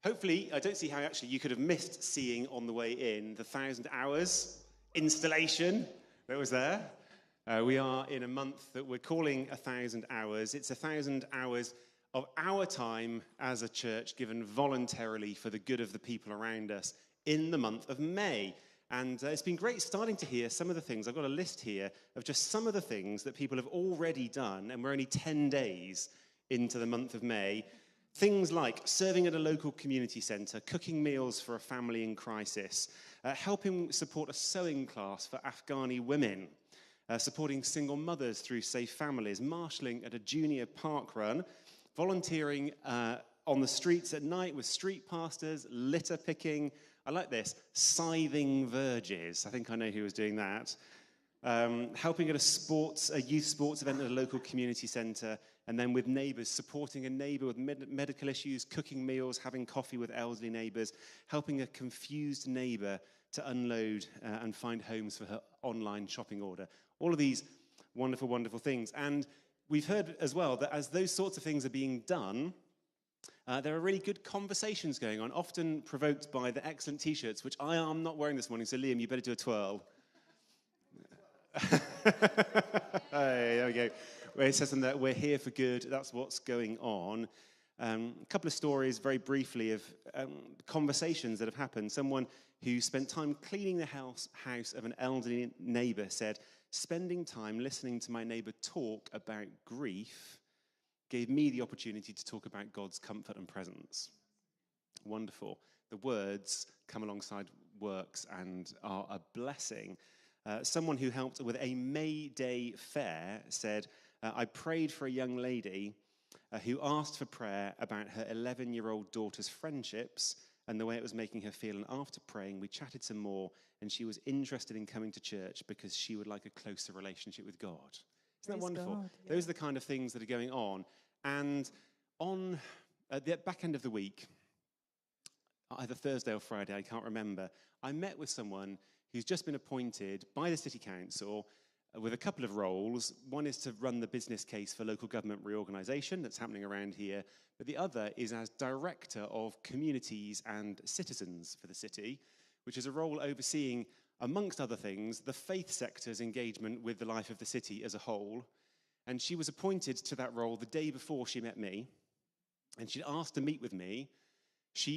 Hopefully, I don't see how actually you could have missed seeing on the way in the 1,000 hours installation that was there. We are in a month that we're calling 1,000 hours. It's 1,000 hours of our time as a church given voluntarily for the good of the people around us in the month of May. And it's been great starting to hear some of the things. I've got a list here of just some of the things that people have already done, and we're only 10 days into the month of May. Things like serving at a local community centre, cooking meals for a family in crisis, helping support a sewing class for Afghani women, supporting single mothers through Safe Families, marshalling at a junior park run, volunteering on the streets at night with street pastors, litter picking. I like this, scything verges. I think I know who was doing that. Helping at a youth sports event at a local community centre, and then with neighbours, supporting a neighbour with medical issues, cooking meals, having coffee with elderly neighbours, helping a confused neighbour to unload and find homes for her online shopping order. All of these wonderful, wonderful things. And we've heard as well that as those sorts of things are being done, there are really good conversations going on, often provoked by the excellent T-shirts, which I am not wearing this morning, so Liam, you better do a twirl. Hey, there we go. Where it says that we're here for good. That's what's going on. A couple of stories, very briefly, of conversations that have happened. Someone who spent time cleaning the house of an elderly neighbour said, "Spending time listening to my neighbour talk about grief gave me the opportunity to talk about God's comfort and presence." Wonderful. The words come alongside works and are a blessing. Someone who helped with a May Day fair said, "I prayed for a young lady who asked for prayer about her 11-year-old daughter's friendships and the way it was making her feel. And after praying, we chatted some more, and she was interested in coming to church because she would like a closer relationship with God." Isn't that wonderful? God, yeah. Those are the kind of things that are going on. And on the back end of the week, either Thursday or Friday, I can't remember, I met with someone who's just been appointed by the City Council with a couple of roles. One is to run the business case for local government reorganisation that's happening around here, but the other is as Director of Communities and Citizens for the city, which is a role overseeing, amongst other things, the faith sector's engagement with the life of the city as a whole. And she was appointed to that role the day before she met me, and she'd asked to meet with me.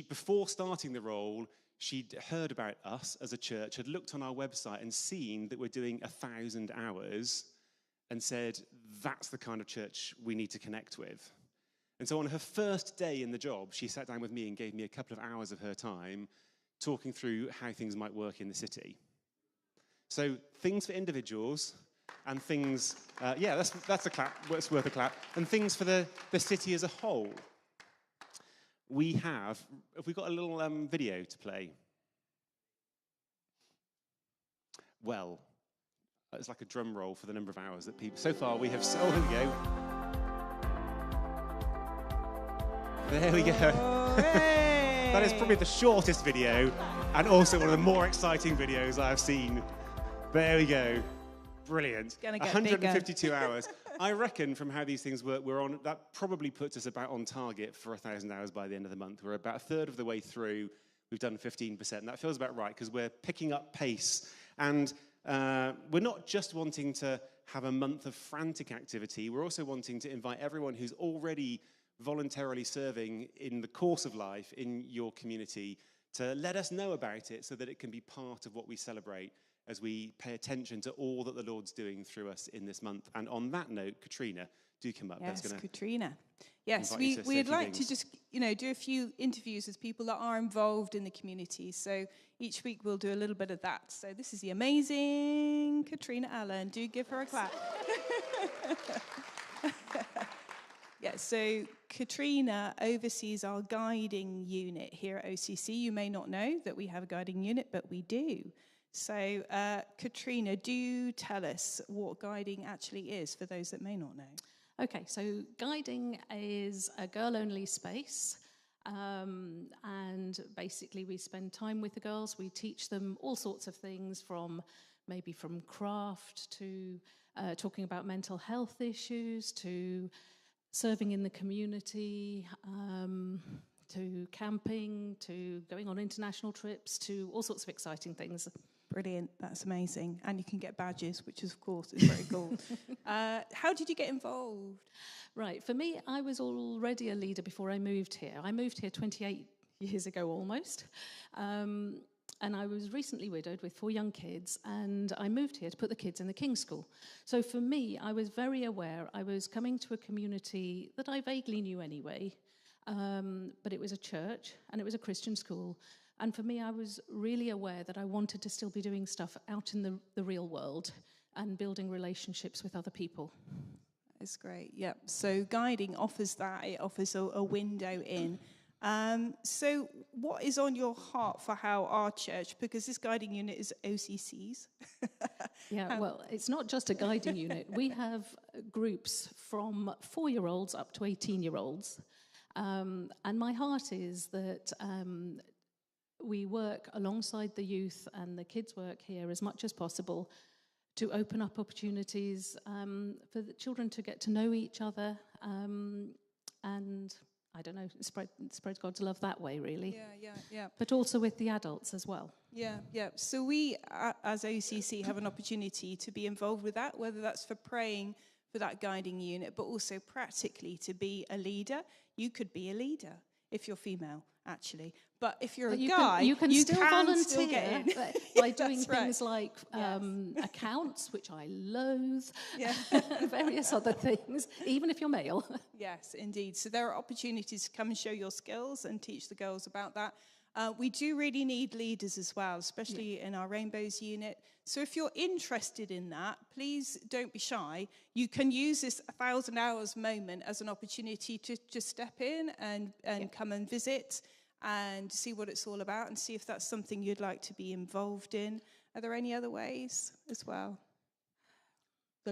Before starting the role, she'd heard about us as a church, had looked on our website and seen that we're doing 1,000 hours and said, that's the kind of church we need to connect with. And so on her first day in the job, she sat down with me and gave me a couple of hours of her time talking through how things might work in the city. So things for individuals and things, that's a clap, it's worth a clap, and things for the city as a whole. Have we got a little video to play? Well, it's like a drum roll for the number of hours that people... So far we have... Oh, here we go. There we go. Hooray! That is probably the shortest video and also one of the more exciting videos I've seen. There we go. Brilliant. 152 hours. I reckon from how these things work, that probably puts us about on target for 1,000 hours by the end of the month. We're about a third of the way through. We've done 15%. And that feels about right because we're picking up pace. And we're not just wanting to have a month of frantic activity. We're also wanting to invite everyone who's already voluntarily serving in the course of life in your community to let us know about it so that it can be part of what we celebrate as we pay attention to all that the Lord's doing through us in this month. And on that note, Katrina, do come up. Yes, Katrina. Yes, we'd like to just, do a few interviews with people that are involved in the community. So each week we'll do a little bit of that. So this is the amazing Katrina Allen. Do give her a clap. Yeah, so Katrina oversees our guiding unit here at OCC. You may not know that we have a guiding unit, but we do. So, Katrina, do tell us what guiding actually is for those that may not know. Okay, so guiding is a girl-only space, and basically we spend time with the girls. We teach them all sorts of things, from craft to talking about mental health issues, to serving in the community, to to camping, to going on international trips, to all sorts of exciting things. Brilliant. That's amazing. And you can get badges, which of course is very cool. How did you get involved? Right. For me, I was already a leader before I moved here. I moved here 28 years ago almost. And I was recently widowed with 4 young kids, and I moved here to put the kids in the King's School. So for me, I was very aware I was coming to a community that I vaguely knew anyway, but it was a church and it was a Christian school. And for me, I was really aware that I wanted to still be doing stuff out in the real world and building relationships with other people. That's great. Yeah. So guiding offers that. It offers a window in. So what is on your heart for how our church, because this guiding unit is OCC's. Yeah, well, it's not just a guiding unit. We have groups from 4-year-olds up to 18-year-olds. And my heart is that we work alongside the youth and the kids work here as much as possible to open up opportunities for the children to get to know each other and, I don't know, spread God's love that way, really. Yeah. But also with the adults as well. Yeah. So we, as OCC, have an opportunity to be involved with that, whether that's for praying for that guiding unit, but also practically to be a leader. You could be a leader if you're female, actually. But if you're a guy, you can still volunteer still get in. by doing That's things right. like accounts, which I loathe, Yeah. various other things, even if you're male. Yes, indeed. So there are opportunities to come and show your skills and teach the girls about that. We do really need leaders as well, especially in our Rainbows unit. So if you're interested in that, please don't be shy. You can use this 1,000 hours moment as an opportunity to just step in and come and visit and see what it's all about and see if that's something you'd like to be involved in. Are there any other ways as well?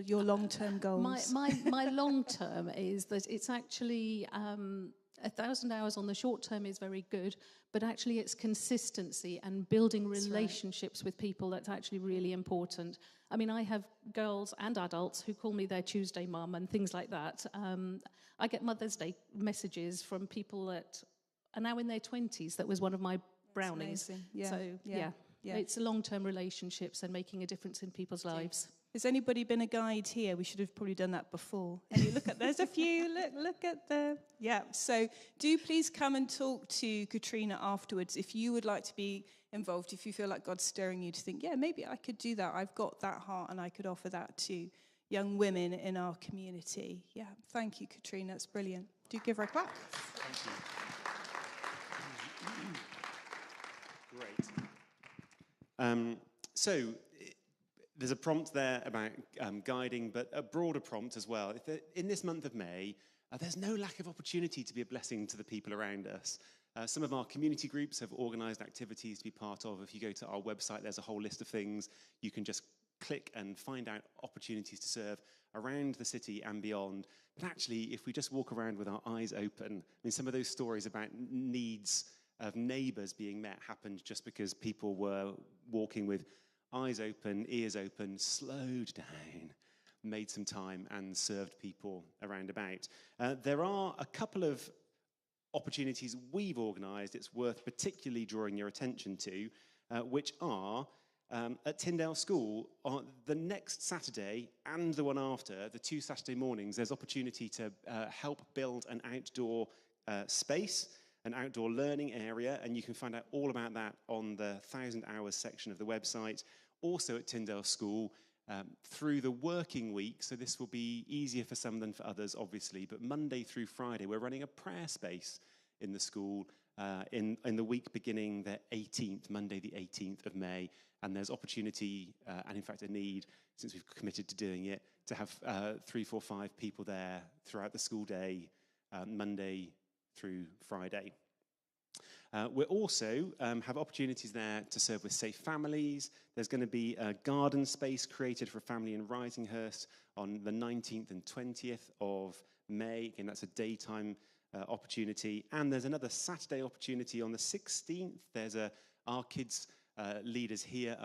Your long-term goals? My long-term is that it's actually 1,000 hours on the short term is very good, but actually it's consistency and building relationships with people that's actually really important. I mean, I have girls and adults who call me their Tuesday mum and things like that. I get Mother's Day messages from people that are now in their 20s. That was one of my brownies. Yeah. So, yeah. It's long-term relationships and making a difference in people's lives. Has anybody been a guide here? We should have probably done that before. And you look at, there's a few, look at the, yeah. So do please come and talk to Katrina afterwards if you would like to be involved, if you feel like God's stirring you to think, yeah, maybe I could do that. I've got that heart and I could offer that to young women in our community. Yeah, thank you, Katrina. That's brilliant. Do give her a clap. Thank you. Great. So there's a prompt there about guiding, but a broader prompt as well. In this month of May, there's no lack of opportunity to be a blessing to the people around us. Some of our community groups have organised activities to be part of. If you go to our website, there's a whole list of things. You can just click and find out opportunities to serve around the city and beyond. But actually, if we just walk around with our eyes open, I mean, some of those stories about needs of neighbours being met happened just because people were walking with eyes open, ears open, slowed down, made some time and served people around about. There are a couple of opportunities we've organised it's worth particularly drawing your attention to, which are at Tyndale School on the next Saturday and the one after, the 2 Saturday mornings, there's opportunity to help build an outdoor space, an outdoor learning area, and you can find out all about that on the 1,000 hours section of the website. Also at Tyndale School, through the working week, so this will be easier for some than for others, obviously, but Monday through Friday, we're running a prayer space in the school in the week beginning the 18th, Monday the 18th of May, and there's opportunity, and in fact a need, since we've committed to doing it, to have 3, 4, 5 people there throughout the school day, Monday through Friday. We also have opportunities there to serve with Safe Families. There's going to be a garden space created for a family in Risinghurst on the 19th and 20th of May. Again, that's a daytime opportunity. And there's another Saturday opportunity on the 16th. There's our kids leaders here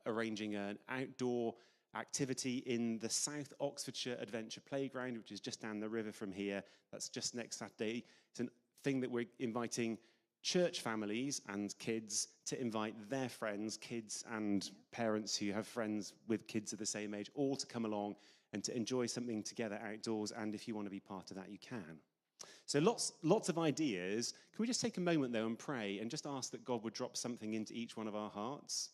arranging an outdoor activity in the South Oxfordshire Adventure Playground, which is just down the river from here. That's just next Saturday. It's a thing that we're inviting church families and kids to invite their friends, kids and parents who have friends with kids of the same age, all to come along and to enjoy something together outdoors. And if you want to be part of that, you can. So lots of ideas. Can we just take a moment, though, and pray and just ask that God would drop something into each one of our hearts?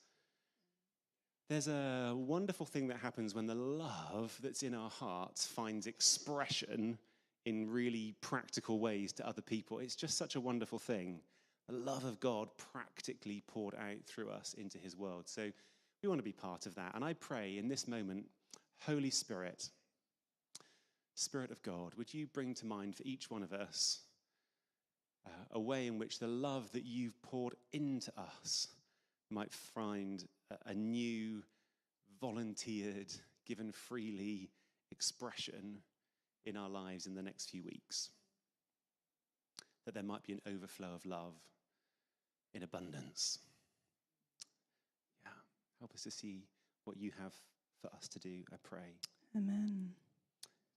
There's a wonderful thing that happens when the love that's in our hearts finds expression in really practical ways to other people. It's just such a wonderful thing. The love of God practically poured out through us into his world. So we want to be part of that. And I pray in this moment, Holy Spirit, Spirit of God, would you bring to mind for each one of us a way in which the love that you've poured into us might find a new, volunteered, given freely expression in our lives in the next few weeks. That there might be an overflow of love in abundance. Yeah, help us to see what you have for us to do, I pray. Amen.